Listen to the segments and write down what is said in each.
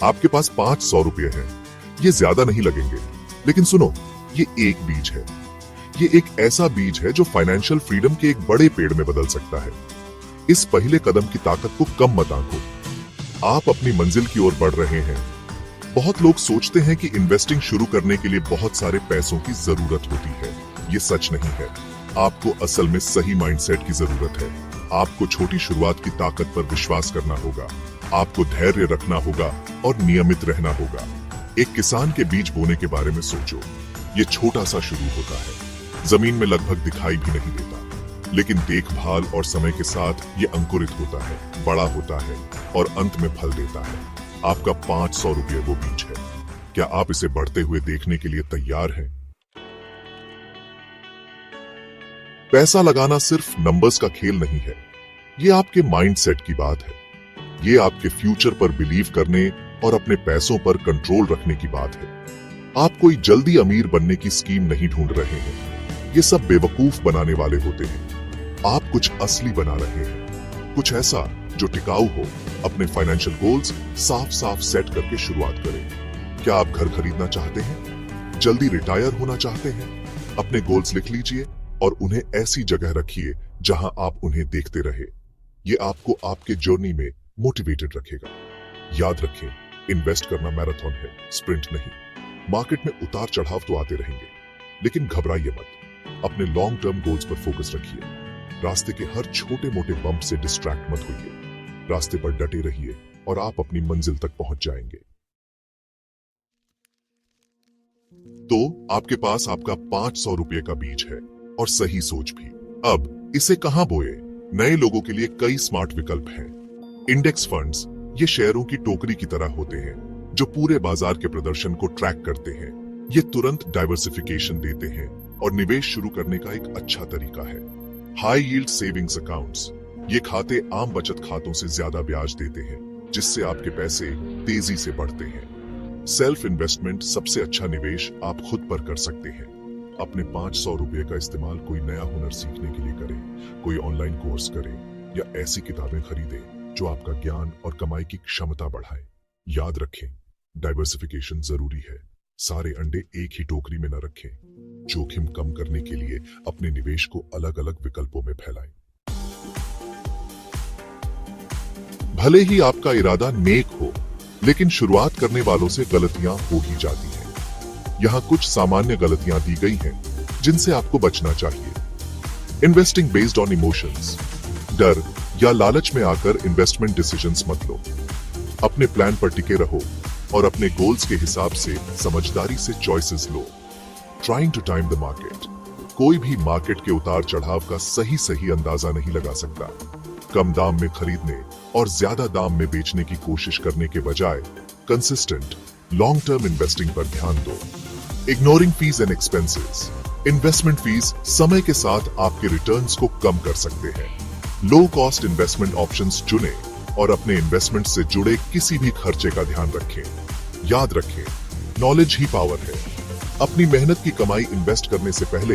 आपके पास 500 रुपये हैं। ये ज्यादा नहीं लगेंगे, लेकिन सुनो, ये एक बीज है। ये एक ऐसा बीज है जो फाइनेंशियल फ्रीडम के एक बड़े पेड़ में बदल सकता है। इस पहले कदम की ताकत को कम मत आंको। आप अपनी मंजिल की ओर बढ़ रहे हैं। बहुत लोग सोचते हैं कि इन्वेस्टिंग शुरू करने के लिए बहुत सारे पैसों की जरूरत होती है। ये सच नहीं है। आपको असल में सही माइंडसेट की जरूरत है। आपको छोटी शुरुआत की ताकत पर विश्वास करना होगा। आपको धैर्य रखना होगा और नियमित रहना होगा। एक किसान के बीज बोने के बारे में सोचो। ये छोटा सा शुरू होता है, जमीन में लगभग दिखाई भी नहीं देता, लेकिन देखभाल और समय के साथ ये अंकुरित होता है, बड़ा होता है और अंत में फल देता है। आपका 500 रुपये वो बीज है। क्या आप इसे बढ़ते हुए देखने के लिए तैयार हैं? पैसा लगाना सिर्फ नंबर्स का खेल नहीं है। ये आपके माइंडसेट की बात है। ये आपके फ्यूचर पर बिलीव करने और अपने पैसों पर कंट्रोल रखने की बात है। आप कोई जल्दी अमीर बनने की स्कीम नहीं ढूंढ रहे हैं। ये सब बेवकूफ बनाने वाले होते हैं। आप कुछ असली बना रहे हैं, कुछ ऐसा जो टिकाऊ हो। अपने फाइनेंशियल गोल्स साफ साफ सेट करके शुरुआत करें। क्या आप घर खरीदना चाहते हैं? जल्दी रिटायर होना चाहते हैं? अपने गोल्स लिख लीजिए और उन्हें ऐसी जगह रखिए जहां आप उन्हें देखते रहे। ये आपको आपके जर्नी में मोटिवेटेड रखेगा। याद रखें, इन्वेस्ट करना मैराथन है, स्प्रिंट नहीं। मार्केट में उतार चढ़ाव तो आते रहेंगे, लेकिन घबराइए मत। अपने लॉन्ग टर्म गोल्स पर फोकस रखिए। रास्ते के हर छोटे मोटे बम्प से डिस्ट्रैक्ट मत होइए। रास्ते पर डटे रहिए और आप अपनी मंजिल तक पहुंच जाएंगे। तो आपके पास आपका 500 रुपये का बीज है और सही सोच भी। अब इसे कहां बोए? नए लोगों के लिए कई स्मार्ट विकल्प हैं। इंडेक्स फंड्स, ये शेयरों की टोकरी की तरह होते हैं जो पूरे बाजार के प्रदर्शन को ट्रैक करते हैं। ये तुरंत डाइवर्सिफिकेशन देते हैं और निवेश शुरू करने का एक अच्छा तरीका है। हाई यील्ड सेविंग्स अकाउंट्स, ये खाते आम बचत खातों से ज्यादा ब्याज देते हैं, जिससे आपके पैसे तेजी से बढ़ते हैं। सेल्फ इन्वेस्टमेंट सबसे अच्छा निवेश आप खुद पर कर सकते हैं। अपने 500 रुपये का इस्तेमाल कोई नया हुनर सीखने के लिए करें, कोई ऑनलाइन कोर्स करें या ऐसी किताबें खरीदें जो आपका ज्ञान और कमाई की क्षमता बढ़ाए। याद रखें, डाइवर्सिफिकेशन जरूरी है। सारे अंडे एक ही टोकरी में न रखें। जोखिम कम करने के लिए अपने निवेश को अलग अलग विकल्पों में फैलाएं। भले ही आपका इरादा नेक हो, लेकिन शुरुआत करने वालों से गलतियां हो ही जाती हैं। यहाँ कुछ सामान्य गलतियां दी गई हैं जिनसे आपको बचना चाहिए। इन्वेस्टिंग बेस्ड ऑन इमोशंस, डर या लालच में आकर इन्वेस्टमेंट डिसीजंस मत लो। अपने प्लान पर टिके रहो और अपने गोल्स के हिसाब से समझदारी से चॉइसेस लो। Trying to time the market, कोई भी मार्केट के उतार चढ़ाव का सही अंदाजा नहीं लगा सकता। कम दाम में खरीदने और ज्यादा दाम में बेचने की कोशिश करने के बजाय कंसिस्टेंट लॉन्ग टर्म इन्वेस्टिंग पर ध्यान दो। Ignoring fees and expenses, investment fees समय के साथ आपके रिटर्न्स को कम कर सकते हैं। लो कॉस्ट इन्वेस्टमेंट ऑप्शंस चुनें और अपने इन्वेस्टमेंट से जुड़े किसी भी खर्चे का ध्यान रखें। याद रखें, नॉलेज ही पावर है। अपनी मेहनत की कमाई इन्वेस्ट करने से पहले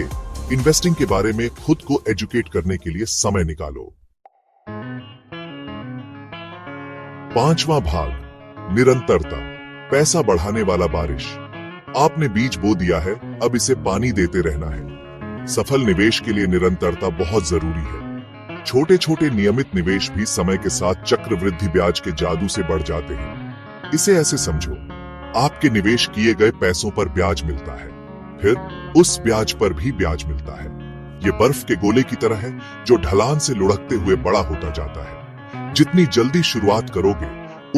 इन्वेस्टिंग के बारे में खुद को एजुकेट करने के लिए समय निकालो। 5वां भाग, निरंतरता। पैसा बढ़ाने वाला बारिश। आपने बीज बो दिया है, अब इसे पानी देते रहना है। सफल निवेश के लिए निरंतरता बहुत जरूरी है। छोटे छोटे नियमित निवेश भी समय के साथ चक्रवृद्धि ब्याज के जादू से बढ़ जाते हैं। इसे ऐसे समझो, आपके निवेश किए गए पैसों पर ब्याज मिलता है, फिर उस ब्याज पर भी ब्याज मिलता है। ये बर्फ के गोले की तरह है जो ढलान से लुढ़कते हुए बड़ा होता जाता है। जितनी जल्दी शुरुआत करोगे,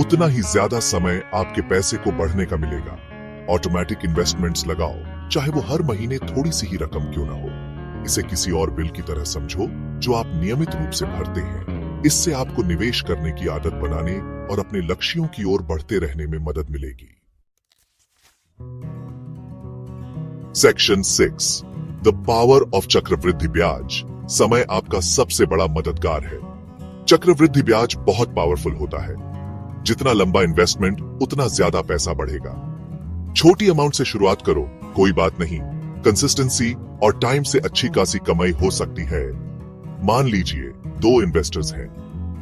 उतना ही ज्यादा समय आपके पैसे को बढ़ने का मिलेगा। ऑटोमेटिक इन्वेस्टमेंट्स लगाओ, चाहे वो हर महीने थोड़ी सी ही रकम क्यों ना हो। इसे किसी और बिल की तरह समझो जो आप नियमित रूप से भरते हैं। इससे आपको निवेश करने की आदत बनाने और अपने लक्ष्यों की ओर बढ़ते रहने में मदद मिलेगी। सेक्शन 6, द पावर ऑफ चक्रवृद्धि ब्याज। समय आपका सबसे बड़ा मददगार है। चक्रवृद्धि ब्याज बहुत पावरफुल होता है। जितना लंबा इन्वेस्टमेंट, उतना ज्यादा पैसा बढ़ेगा। छोटी अमाउंट से शुरुआत करो, कोई बात नहीं। कंसिस्टेंसी और टाइम से अच्छी खासी कमाई हो सकती है। मान लीजिए 2 इन्वेस्टर्स हैं।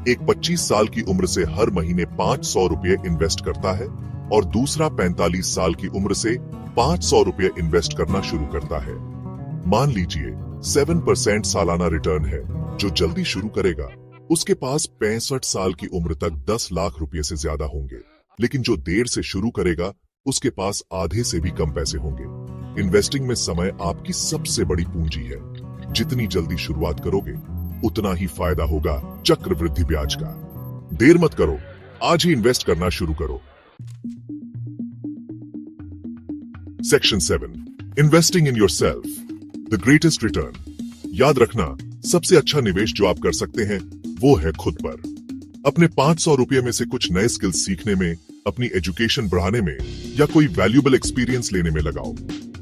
एक 25 साल की उम्र से हर महीने 500 रुपये इन्वेस्ट करता है और दूसरा 45 साल की उम्र से 500 रुपये इन्वेस्ट करना शुरू करता है। मान लीजिए 7% सालाना रिटर्न है। जो जल्दी शुरू करेगा उसके पास 65 साल की उम्र तक 10 लाख रुपए से ज्यादा होंगे, लेकिन जो देर से शुरू करेगा उसके पास आधे से भी कम पैसे होंगे। इन्वेस्टिंग में समय आपकी सबसे बड़ी पूंजी है। जितनी जल्दी शुरुआत करोगे उतना ही फायदा होगा चक्रवृद्धि ब्याज का। देर मत करो, आज ही इन्वेस्ट करना शुरू करो। Section 7, investing in yourself, the greatest return. याद रखना, सबसे अच्छा निवेश जो आप कर सकते हैं वो है खुद पर। अपने 500 रुपये में से कुछ नए स्किल्स सीखने में, अपनी एजुकेशन बढ़ाने में या कोई वैल्यूएबल एक्सपीरियंस लेने में लगाओ।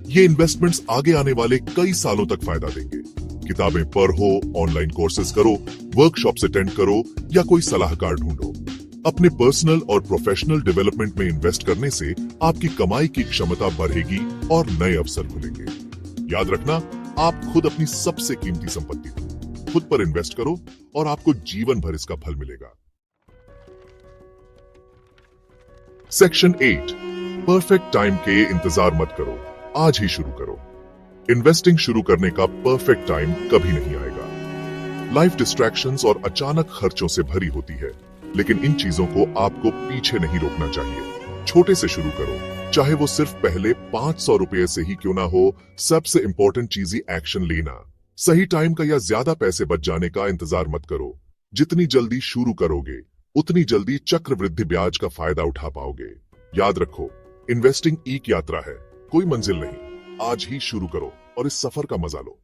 ये इन्वेस्टमेंट्स आगे आने वाले कई सालों तक फायदा देंगे। किताबें पढ़ो, ऑनलाइन कोर्सेज करो, वर्कशॉप्स अटेंड करो या कोई सलाहकार ढूंढो। अपने पर्सनल और प्रोफेशनल डेवलपमेंट में इन्वेस्ट करने से आपकी कमाई की क्षमता बढ़ेगी और नए अवसर खुलेंगे। याद रखना, आप खुद अपनी सबसे कीमती संपत्ति हो। खुद पर इन्वेस्ट करो और आपको जीवन भर इसका फल मिलेगा। सेक्शन 8, परफेक्ट टाइम के इंतजार मत करो, आज ही शुरू करो। इन्वेस्टिंग शुरू करने का परफेक्ट टाइम कभी नहीं आएगा। लाइफ डिस्ट्रैक्शंस और अचानक खर्चों से भरी होती है, लेकिन इन चीजों को आपको पीछे नहीं रोकना चाहिए। छोटे से शुरू करो, चाहे वो सिर्फ पहले 500 रुपए से ही क्यों ना हो। सबसे इंपॉर्टेंट चीज ही एक्शन लेना। सही टाइम का या ज्यादा पैसे बच जाने का इंतजार मत करो। जितनी जल्दी शुरू करोगे उतनी जल्दी चक्रवृद्धि ब्याज का फायदा उठा पाओगे। याद रखो, इन्वेस्टिंग एक यात्रा है, कोई मंजिल नहीं। आज ही शुरू करो और इस सफर का मजा लो।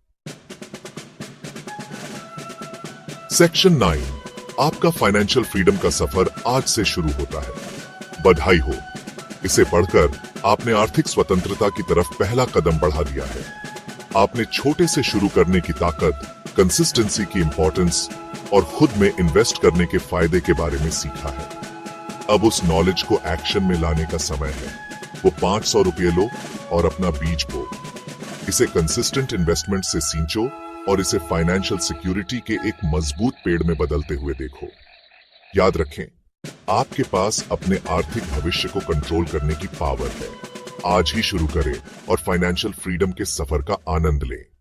सेक्शन 9, आपका फाइनेंशियल फ्रीडम का सफर आज से शुरू होता है। बधाई हो, इसे पढ़कर आपने आर्थिक स्वतंत्रता की तरफ पहला कदम बढ़ा दिया है। आपने छोटे से शुरू करने की ताकत, कंसिस्टेंसी की इंपॉर्टेंस और खुद में इन्वेस्ट करने के फायदे के बारे में सीखा है। अब उस नॉलेज को एक्शन में लाने का समय है। वो 500 रुपये लो और अपना बीज बो। इसे कंसिस्टेंट इन्वेस्टमेंट से सींचो और इसे फाइनेंशियल सिक्योरिटी के एक मजबूत पेड़ में बदलते हुए देखो। याद रखें, आपके पास अपने आर्थिक भविष्य को कंट्रोल करने की पावर है। आज ही शुरू करें और फाइनेंशियल फ्रीडम के सफर का आनंद लें।